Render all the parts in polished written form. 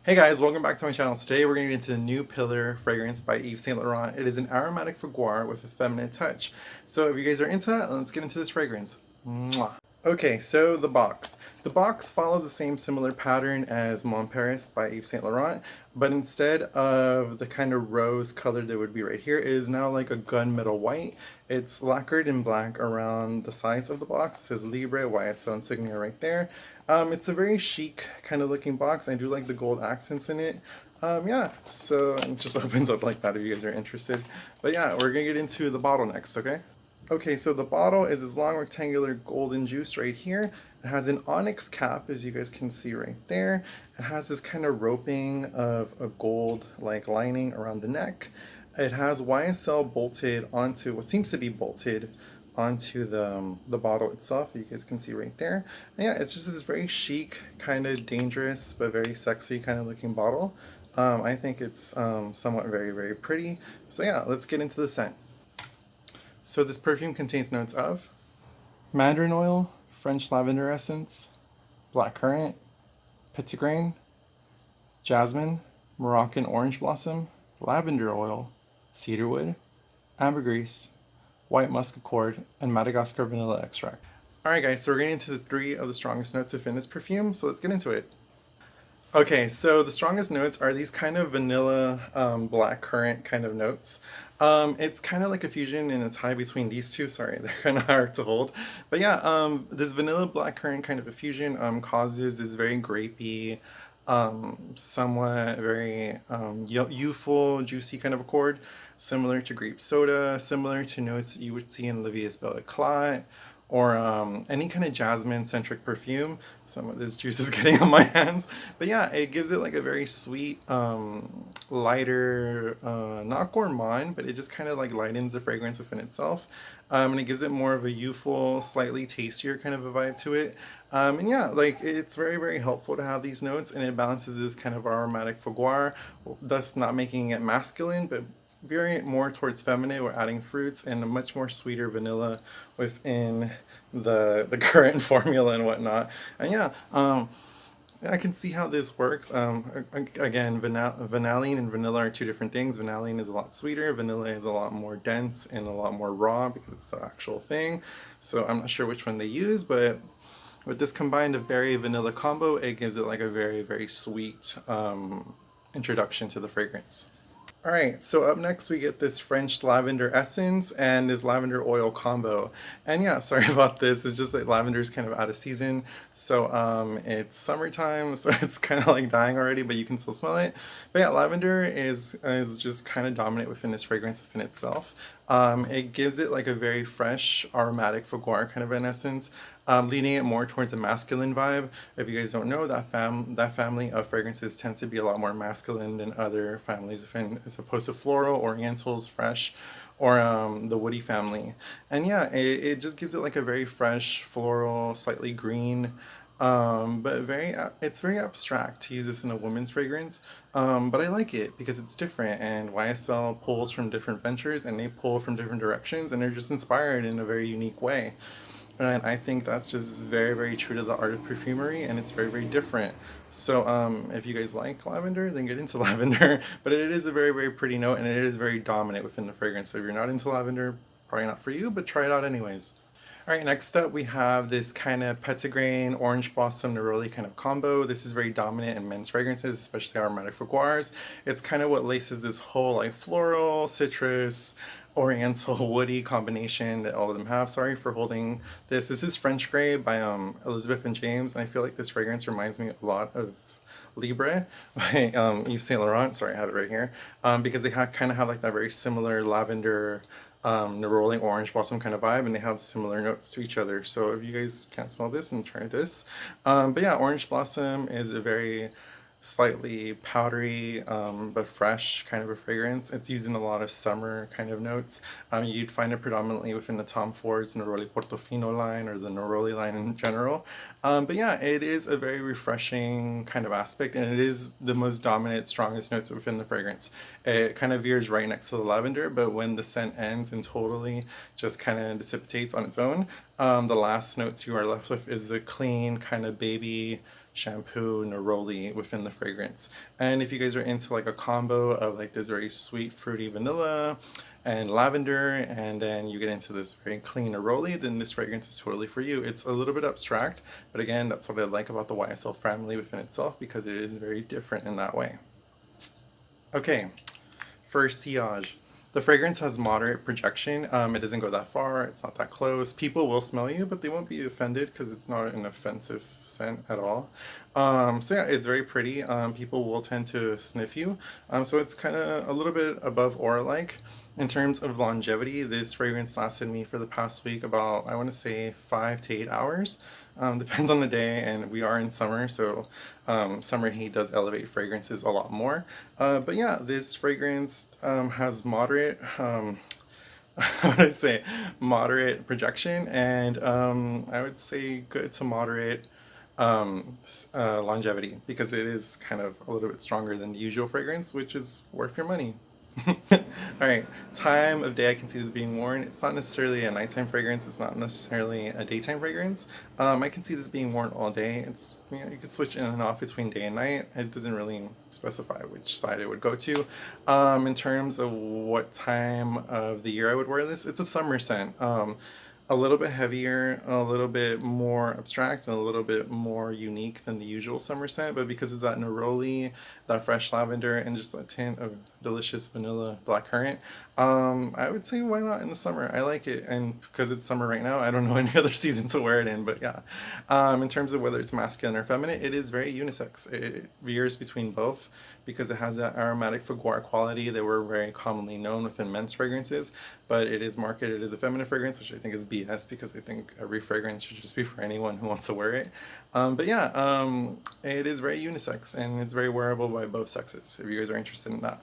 Hey guys, welcome back to my channel. Today we're going to get into the new Pillar fragrance by Yves Saint Laurent. It is an aromatic fougere with a feminine touch. So if you guys are into that, let's get into this fragrance. Mwah. Okay, so the box. The box follows the same similar pattern as Mon Paris by Yves Saint Laurent, but instead of the kind of rose color that would be right here, it is now like a gunmetal white. It's lacquered in black around the sides of the box. It says Libre YSL insignia right there. It's a very chic kind of looking box. I do like the gold accents in it. Yeah, so it just opens up like that if you guys are interested. But yeah, we're gonna get into the bottle next, okay? Okay, so the bottle is this long rectangular golden juice right here. It has an onyx cap, as you guys can see right there. It has this kind of roping of a gold like lining around the neck. It has YSL bolted onto what seems to be bolted onto the bottle itself. You guys can see right there. And yeah, it's just this very chic, kind of dangerous, but very sexy kind of looking bottle. I think it's somewhat very, very pretty. So yeah, let's get into the scent. So this perfume contains notes of mandarin oil, French lavender essence, blackcurrant, petitgrain, jasmine, Moroccan orange blossom, lavender oil, cedarwood, ambergris, white musk accord, and Madagascar vanilla extract. Alright guys, so we're getting into the three of the strongest notes within this perfume, so let's get into it. Okay, so the strongest notes are these kind of vanilla black currant kind of notes. It's kind of like a fusion and a tie between these two. Sorry, they're kind of hard to hold. But yeah, this vanilla black currant kind of a fusion causes this very grapey, somewhat very youthful, juicy kind of accord, similar to grape soda, similar to notes that you would see in Olivia's Belle Eclat, or any kind of jasmine-centric perfume. Some of this juice is getting on my hands. But yeah, it gives it like a very sweet, lighter, not gourmand, but it just kind of like lightens the fragrance within itself. And it gives it more of a youthful, slightly tastier kind of a vibe to it. And yeah, like it's very, very helpful to have these notes, and it balances this kind of aromatic fougere, thus not making it masculine, but veering it more towards feminine. We're adding fruits and a much more sweeter vanilla within the current formula and whatnot. And yeah, I can see how this works. Again, vanillin and vanilla are two different things. Vanillin is a lot sweeter. Vanilla is a lot more dense and a lot more raw because it's the actual thing. So I'm not sure which one they use, but with this combined of berry vanilla combo, it gives it like a very, very sweet introduction to the fragrance. Alright, so up next we get this French lavender essence and this lavender oil combo. And yeah, sorry about this, it's just that lavender is kind of out of season. So it's summertime, so it's kind of like dying already, but you can still smell it. But yeah, lavender is just kind of dominant within this fragrance within itself. It gives it like a very fresh, aromatic fougere kind of an essence, leaning it more towards a masculine vibe. If you guys don't know, that family of fragrances tends to be a lot more masculine than other families, as opposed to floral, orientals, fresh, or the woody family. And yeah, it just gives it like a very fresh, floral, slightly green, but it's very abstract to use this in a woman's fragrance. But I like it because it's different, and YSL pulls from different ventures and they pull from different directions, and they're just inspired in a very unique way. And I think that's just very, very true to the art of perfumery, and it's very, very different. So if you guys like lavender, then get into lavender. But it is a very, very pretty note, and it is very dominant within the fragrance. So if you're not into lavender, probably not for you, but try it out anyways. All right, next up we have this kind of petitgrain, orange blossom, neroli kind of combo. This is very dominant in men's fragrances, especially aromatic fougères. It's kind of what laces this whole like floral, citrus, oriental, woody combination that all of them have. Sorry for holding this. This is French Grey by Elizabeth and James, and I feel like this fragrance reminds me a lot of Libre by Yves Saint Laurent. Sorry, I have it right here. Because they kind of have like that very similar lavender, neroli orange blossom kind of vibe, and they have similar notes to each other. So if you guys can't smell this, and try this. But yeah, orange blossom is a very slightly powdery but fresh kind of a fragrance. It's used in a lot of summer kind of notes. You'd find it predominantly within the Tom Ford's Neroli Portofino line or the Neroli line in general. But yeah, it is a very refreshing kind of aspect, and it is the most dominant, strongest notes within the fragrance. It kind of veers right next to the lavender, but when the scent ends and totally just kind of dissipates on its own, the last notes you are left with is the clean kind of baby shampoo, neroli within the fragrance. And if you guys are into like a combo of like this very sweet fruity vanilla and lavender, and then you get into this very clean neroli, then this fragrance is totally for you. It's a little bit abstract, but again, that's what I like about the YSL family within itself, because it is very different in that way. Okay, for sillage. The fragrance has moderate projection. It doesn't go that far. It's not that close. People will smell you, but they won't be offended because it's not an offensive scent at all. So yeah, it's very pretty. People will tend to sniff you. So it's kind of a little bit above aura-like. In terms of longevity, this fragrance lasted me for the past week about, I want to say, 5 to 8 hours. Depends on the day, and we are in summer, so summer heat does elevate fragrances a lot more. But yeah, this fragrance has moderate, how would I say, moderate projection, and I would say good to moderate longevity, because it is kind of a little bit stronger than the usual fragrance, which is worth your money. Alright, time of day I can see this being worn. It's not necessarily a nighttime fragrance, it's not necessarily a daytime fragrance. I can see this being worn all day. It's, you know, you can switch in and off between day and night. It doesn't really specify which side it would go to. In terms of what time of the year I would wear this, it's a summer scent. A little bit heavier, a little bit more abstract, and a little bit more unique than the usual summer scent, but because of that neroli, that fresh lavender, and just that tint of delicious vanilla blackcurrant, I would say why not in the summer? I like it, and because it's summer right now, I don't know any other season to wear it in, but yeah. In terms of whether it's masculine or feminine, it is very unisex. It veers between both, because it has that aromatic fougere quality that we're very commonly known within men's fragrances, but it is marketed as a feminine fragrance, which I think is BS, because I think every fragrance should just be for anyone who wants to wear it. But yeah, it is very unisex, and it's very wearable by both sexes, if you guys are interested in that.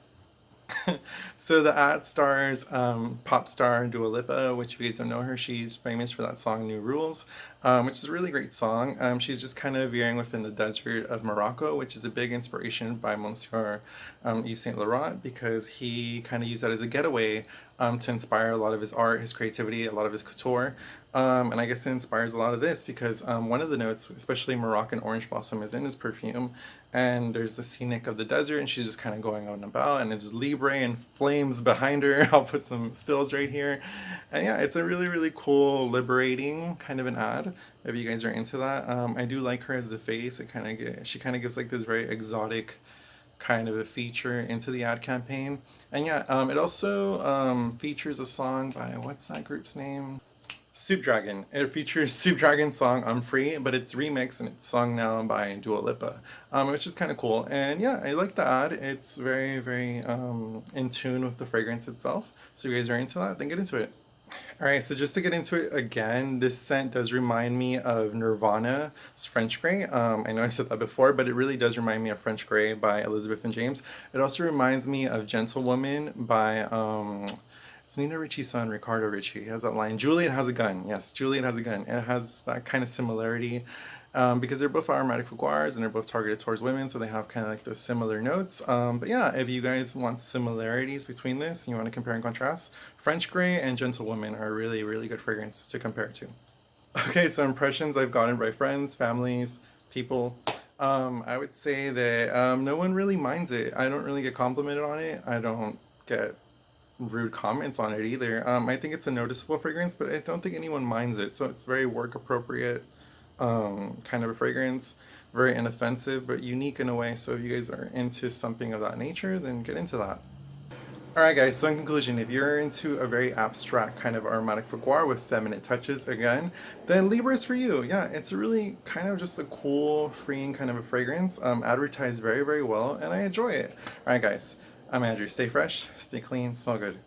So the ad stars pop star Dua Lipa, which if you guys don't know her, she's famous for that song New Rules, which is a really great song. She's just kind of veering within the desert of Morocco, which is a big inspiration by Monsieur Yves Saint Laurent, because he kind of used that as a getaway to inspire a lot of his art, his creativity, a lot of his couture. And I guess it inspires a lot of this, because one of the notes, especially Moroccan orange blossom, is in his perfume. And there's the scenic of the desert, and she's just kind of going on about, and it's Libre and flames behind her. I'll put some stills right here. And yeah, it's a really, really cool, liberating kind of an ad, if you guys are into that. I do like her as the face. She kind of gives like this very exotic kind of a feature into the ad campaign. And yeah, it also features a song by, what's that group's name? Soup Dragon. It features Soup Dragon's song I'm Free, but it's remixed and it's sung now by Dua Lipa, which is kind of cool. And yeah, I like the ad. It's very, very in tune with the fragrance itself. So if you guys are into that, then get into it. Alright, so just to get into it again, this scent does remind me of Nirvana's French Grey. I know I said that before, but it really does remind me of French Grey by Elizabeth and James. It also reminds me of Gentlewoman by it's Nina Ricci's son, Ricardo Ricci. He has that line, Juliet has a gun. Yes, Juliet has a gun. And it has that kind of similarity because they're both aromatic fougères and they're both targeted towards women, so they have kind of like those similar notes. But yeah, if you guys want similarities between this and you want to compare and contrast, French Grey and Gentlewoman are really, really good fragrances to compare to. Okay, so impressions I've gotten by friends, families, people. I would say that no one really minds it. I don't really get complimented on it. I don't get rude comments on it either. I think it's a noticeable fragrance, but I don't think anyone minds it. So it's very work appropriate kind of a fragrance, very inoffensive, but unique in a way. So if you guys are into something of that nature, then get into that. Alright guys, so in conclusion, if you're into a very abstract kind of aromatic fougere with feminine touches again, then Libre is for you. Yeah, it's really kind of just a cool, freeing kind of a fragrance, advertised very, very well, and I enjoy it. Alright guys, I'm Andrew. Stay fresh, stay clean, smell good.